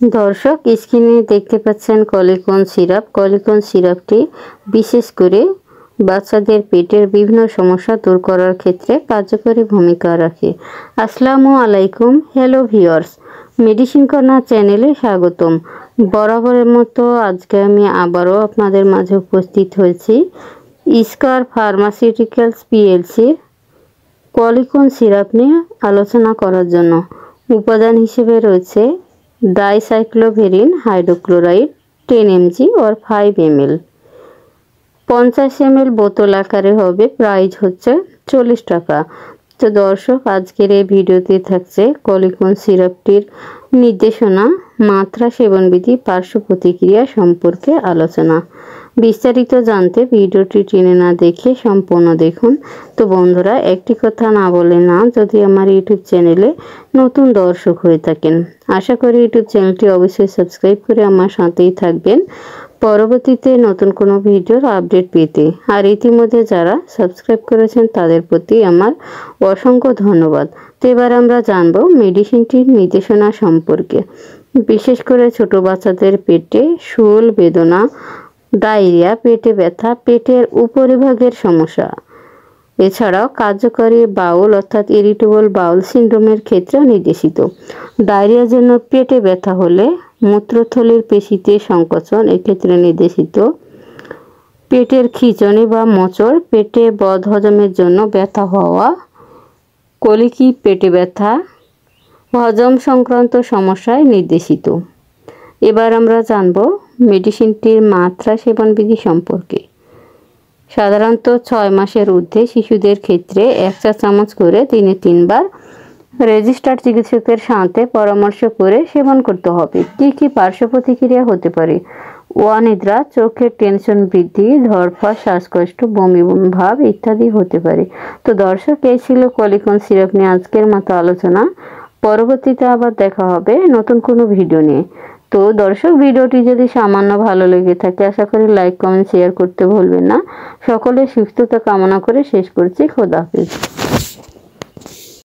दर्शक स्क्रिने देखते पाচ্ছেন কলিকন সিরাপ। কলিকন সিরাপটি বিশেষ করে বাচ্চাদের পেটের বিভিন্ন সমস্যা দূর করার ক্ষেত্রে কার্যকরী ভূমিকা রাখে। আসসালামু আলাইকুম, হ্যালো ভিউয়ার্স, মেডিসিন কর্নার চ্যানেলে স্বাগতম। বরাবরের মতো আজকে আমি আবারও আপনাদের মাঝে উপস্থিত হয়েছি স্কার ফার্মাসিউটিক্যালস পিএলসি কলিকন সিরাপ নিয়ে আলোচনা করার জন্য। উপাদান হিসেবে রয়েছে डाइसाइक्लोवेरिन हाइड्रोक्लोराइड 10 mg और 5 ml 50 ml बोतल आकारे होबे। प्राइस होच्छे 40 टाका। तो दर्शक आजकेर এই ভিডিওতে থাকছে কলিকন সিরাপটির নির্দেশনা, মাত্রা, সেবন বিধি, পার্শ্ব প্রতিক্রিয়া সম্পর্কে আলোচনা। বিস্তারিত জানতে ভিডিওটি টেনে না দেখে সম্পূর্ণ দেখুন। তো বন্ধুরা, একটি কথা না বলে না, যদি আমার ইউটিউব চ্যানেলে নতুন দর্শক হয়ে থাকেন, আশা করি ইউটিউব চ্যানেলটি অবশ্যই সাবস্ক্রাইব করে আমার সাথেই থাকবেন পরবর্তীতে নতুন কোনো ভিডিওর আপডেট পেতে। আর ইতিমধ্যে যারা সাবস্ক্রাইব করেছেন তাদের প্রতি আমার অসংখ্য ধন্যবাদ। তো এবার আমরা জানব মেডিসিনটির নির্দেশনা সম্পর্কে। বিশেষ করে ছোট বাচ্চাদের পেটে শুল বেদনা, ডায়রিয়া, পেটে ব্যথা, পেটের উপরিভাগের সমস্যা, এছাড়াও কার্যকরী বাউল অর্থাৎ ইরিটেবল বাউল সিন্ড্রোমের ক্ষেত্রে নির্দেশিত। ডায়রিয়ার জন্য পেটে ব্যথা হলে মূত্রথলির পেশিতে সংকোচন এক্ষেত্রে নির্দেশিত। পেটের খিঁচুনি বা মোচড়, পেটে বদহজমের জন্য ব্যথা হওয়া, কলিকি পেটে ব্যথা, হজম সংক্রান্ত সমস্যায় নির্দেশিত। এবার আমরা জানব মেডিসিনটির মাত্রা, সেবন বিধি সম্পর্কে। সাধারণত 6 মাসের ঊর্ধ্বে শিশুদের ক্ষেত্রে 1 চা চামচ করে দিনে 3 বার রেজিস্টার্ড চিকিৎসকের সাথে পরামর্শ করে সেবন করতে হবে। কী কী পার্শ্ব প্রতিক্রিয়া হতে পারে? অনিদ্রা, চোখের টেনশন বৃদ্ধি, ধড়ফড়, শ্বাসকষ্ট, বমি বমি ভাব ইত্যাদি হতে পারে। তো দর্শক, এই ছিল কলিকন সিরাপ নিয়ে আজকের মতো আলোচনা। পরবর্তীতে আবার দেখা হবে নতুন কোনো ভিডিও নিয়ে। তো দর্শক, ভিডিওটি যদি সামান্য ভালো লেগে থাকে আশা করি লাইক, কমেন্ট, শেয়ার করতে ভুলবেন না। সকলের সুস্থতা কামনা করে শেষ করছি। খোদা হাফেজ।